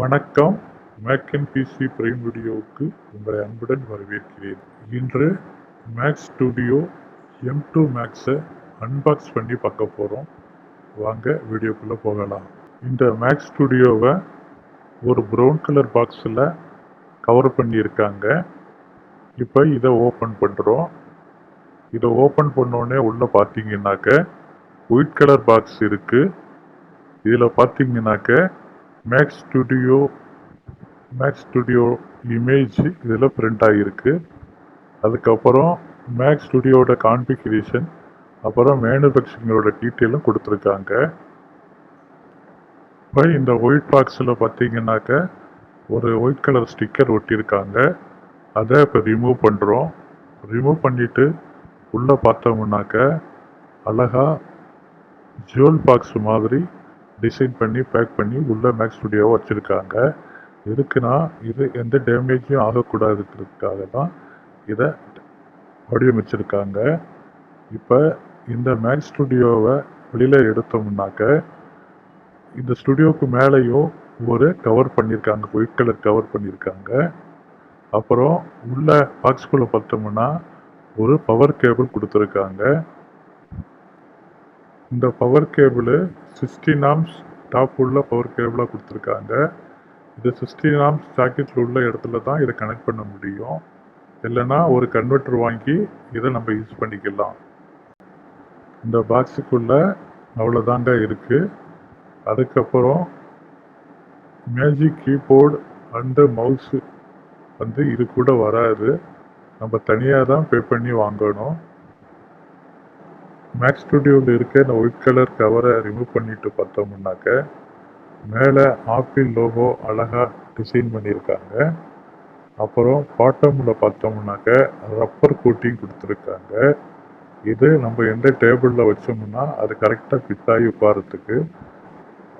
வணக்கம். Make and PC prime வீடியோவுக்கு உங்களை அன்புடன் வரவேற்கிறேன். இன்று மேக் ஸ்டுடியோ M2 மேக்ஸை அன்பாக்ஸ் பண்ணி பார்க்க போகிறோம். வாங்க வீடியோக்குள்ளே போகலாம். இந்த மேக் ஸ்டுடியோவை ஒரு ப்ரௌன் கலர் பாக்ஸில் கவர் பண்ணியிருக்காங்க. இப்போ இதை ஓப்பன் பண்ணுறோம். இதை ஓப்பன் பண்ணோடனே உள்ளே பார்த்தீங்கன்னாக்க ஒயிட் கலர் பாக்ஸ் இருக்குது. இதில் பார்த்தீங்கன்னாக்க மேக் ஸ்டுடியோ இமேஜ் இதில் பிரிண்ட் ஆகிருக்கு. அதுக்கப்புறம் மேக் ஸ்டுடியோட கான்ஃபிகரேஷன், அப்புறம் மேனுஃபேக்சரிங்கோட டீட்டெயிலும் கொடுத்துருக்காங்க. இப்போ இந்த ஒயிட் பாக்ஸில் பார்த்தீங்கன்னாக்க ஒரு ஒயிட் கலர் ஸ்டிக்கர் ஒட்டியிருக்காங்க. அதை இப்போ ரிமூவ் பண்ணுறோம். ரிமூவ் பண்ணிவிட்டு உள்ளே பார்த்தோம்னாக்க அழகாக ஜுவல் பாக்ஸ் மாதிரி டிசைன் பண்ணி பேக் பண்ணி உள்ளே மேக் ஸ்டுடியோவை வச்சுருக்காங்க. எதுக்குன்னா இது எந்த டேமேஜும் ஆகக்கூடாதுங்கிறதுக்காக தான் இதை வடிவமைச்சிருக்காங்க. இப்போ இந்த மேக் ஸ்டுடியோவை வெளியில் எடுத்தோம்னாக்க இந்த ஸ்டுடியோவுக்கு மேலேயும் ஒரு கவர் பண்ணியிருக்காங்க, ஒயிட் கலர் கவர் பண்ணியிருக்காங்க. அப்புறம் உள்ள பாக்ஸ்குள்ளே பார்த்தோம்னா ஒரு பவர் கேபிள் கொடுத்துருக்காங்க. இந்த பவர் கேபிள் 16 ஆம்ஸ் டாப் உள்ள பவர் கேபிளாக கொடுத்துருக்காங்க. இது 16 ஆம்ஸ் ஜாக்கெட்டில் உள்ள இடத்துல தான் இதை கனெக்ட் பண்ண முடியும். இல்லைன்னா ஒரு கன்வெர்ட்டர் வாங்கி இதை நம்ம யூஸ் பண்ணிக்கலாம். இந்த பாக்ஸுக்குள்ளே அவ்வளோதாங்க இருக்குது. அதுக்கப்புறம் மேஜிக் கீபோர்டு அண்டு மவுஸு இது கூட வராது. நம்ம தனியாக தான் பே பண்ணி வாங்கணும். மேக் ஸ்டுடியோவில் இருக்க இந்த ஒயிட் கலர் கவரை ரிமூவ் பண்ணிட்டு பார்த்தோம்னாக்க மேலே ஆப்பிள் லோகோ அழகாக டிசைன் பண்ணியிருக்காங்க. அப்புறம் பாட்டமில் பார்த்தோம்னாக்க ரப்பர் கோட்டிங் கொடுத்துருக்காங்க. இது நம்ம எந்த டேபிளில் வச்சோம்னா அது கரெக்டாக ஃபிட் ஆகி உட்காரத்துக்கு.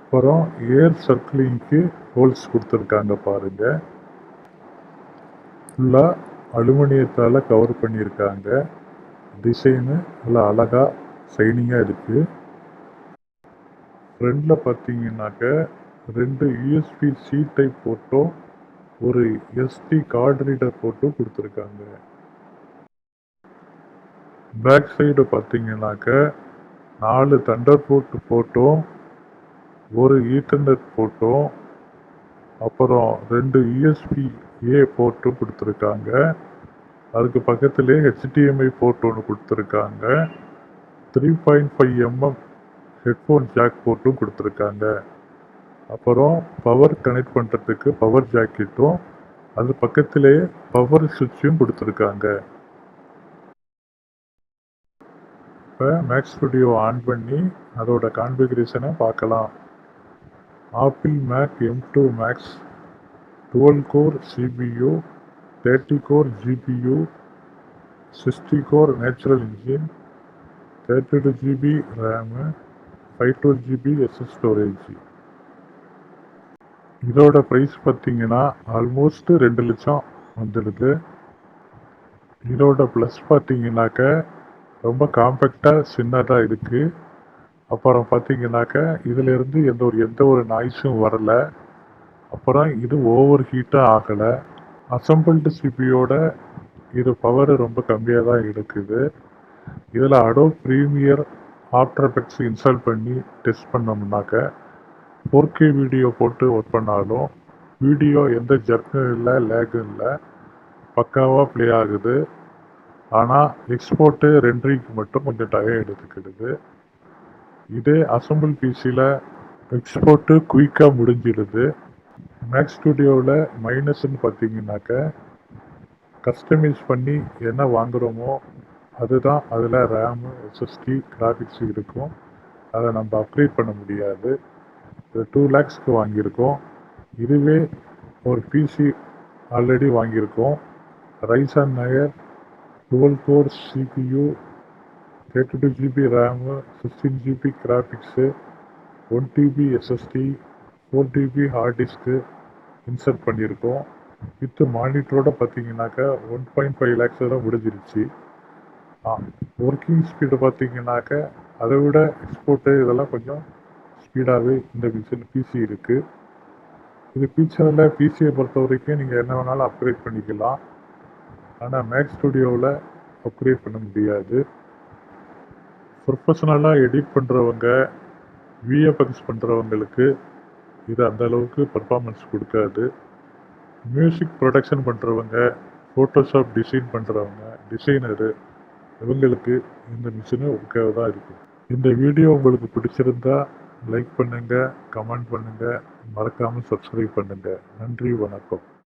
அப்புறம் ஏர் சர்க்கிளிங்க்கு ஹோல்ஸ் கொடுத்துருக்காங்க பாருங்கள். ஃபுல்லாக அலுமினியத்தால் கவர் பண்ணியிருக்காங்க. டிசைனு நல்லா அழகாக ஷைனிங்காக இருக்குது. ஃப்ரண்டில் பார்த்தீங்கன்னாக்க 2 USB C டைப் போர்ட்டும் ஒரு SD கார்டு ரீடர் போர்ட்டும் கொடுத்துருக்காங்க. பேக் சைடு பார்த்தீங்கன்னாக்க 4 தண்டர்போர்ட் போர்ட்டும் ஒரு ஈத்தர்நெட் போர்ட்டும் அப்புறம் 2 USB-A போர்ட்டும் கொடுத்துருக்காங்க. அதுக்கு பக்கத்துலேயே HDMI போர்ட் ஒன்று கொடுத்துருக்காங்க. 3.5 mm ஹெட்ஃபோன் ஜாக் போர்ட்டும் கொடுத்துருக்காங்க. அப்புறம் பவர் கனெக்ட் பண்ணுறதுக்கு பவர் ஜாக்கெட்டும் அது பக்கத்துலேயே பவர் சுவிட்சும் கொடுத்துருக்காங்க. இப்போ மேக் ஸ்டுடியோ ஆன் பண்ணி அதோட கான்ஃபிகரேஷனை பார்க்கலாம். Apple Mac M2 Max 12 core CPU, 30 core GPU, 60 core natural engine, 32 GB RAM, 512 GB SS storage. இதோட ப்ரைஸ் பார்த்தீங்கன்னா ஆல்மோஸ்ட் 2 லட்சம் வந்துடுது. இதோட ப்ளஸ் பார்த்தீங்கன்னாக்க ரொம்ப காம்பேக்டாக சின்னதாக இருக்குது. அப்புறம் பார்த்தீங்கன்னாக்க இதிலேருந்து எந்த ஒரு நாய்ஸும் வரலை. அப்புறம் இது ஓவர் ஹீட்டாக ஆகலை. அசம்பிள்டு சிபியோட இது பவர் ரொம்ப கம்மியாக தான் இருக்குது. இதில் Adobe Premiere After Effects install பண்ணி டெஸ்ட் பண்ணோம்னாக்க 4K வீடியோ போட்டு ஒர்க் பண்ணாலும் வீடியோ எந்த ஜர்க்கும் இல்லை, லேகும் இல்லை, பக்காவாக ப்ளே ஆகுது. ஆனால் எக்ஸ்போர்ட்டு ரெண்டரிங்க்கு மட்டும் கொஞ்சம் டைம் எடுத்துக்கிடுது. இதே அசம்பிள் பிசியில் எக்ஸ்போர்ட்டு குயிக்காக முடிஞ்சிடுது. மேக் ஸ்டுடியோவில் மைனஸ்ன்னு பார்த்தீங்கன்னாக்க கஸ்டமைஸ் பண்ணி என்ன வாங்குகிறோமோ அதுதான் அதில் ரேமு, SSD, கிராஃபிக்ஸ் இருக்கும். அதை நம்ம அப்கிரேட் பண்ண முடியாது. இது 2 lakhsக்கு வாங்கியிருக்கோம். இதுவே ஒரு பிசி ஆல்ரெடி வாங்கியிருக்கோம். Ryzen nine 12 core CPU, 32 GB RAM, 16 GB graphics, 1 TB SSD, 4 TB hard disk insert பண்ணியிருக்கோம். வித் மானிட்டரோட பார்த்தீங்கன்னாக்கா 1.5 lakhs தான் முடிஞ்சிருச்சு. ஒர்க்கிங் ஸ்பீடு பார்த்தீங்கன்னாக்க அதை விட எக்ஸ்போர்ட்டு இதெல்லாம் கொஞ்சம் ஸ்பீடாகவே இந்த பிசி இருக்குது. இது ஃபீச்சரில் பிசியை பொறுத்த வரைக்கும் நீங்கள் என்ன வேணாலும் அப்கிரேட் பண்ணிக்கலாம். ஆனால் மேக் ஸ்டுடியோவில் அப்கிரேட் பண்ண முடியாது. ப்ரொஃபஷனலாக எடிட் பண்ணுறவங்க, விஎஃப்எக்ஸ் பண்ணுறவங்களுக்கு இது அந்த அளவுக்கு பர்ஃபார்மன்ஸ் கொடுக்காது. மியூசிக் ப்ரொடக்ஷன் பண்ணுறவங்க, ஃபோட்டோஷாப் டிசைன் பண்ணுறவங்க, டிசைனரு, இவங்களுக்கு இந்த மிஷினு ஓகேவாக தான் இருக்கும். இந்த வீடியோ உங்களுக்கு பிடிச்சிருந்தா லைக் பண்ணுங்கள், கமெண்ட் பண்ணுங்கள், மறக்காமல் சப்ஸ்கிரைப் பண்ணுங்கள். நன்றி, வணக்கம்.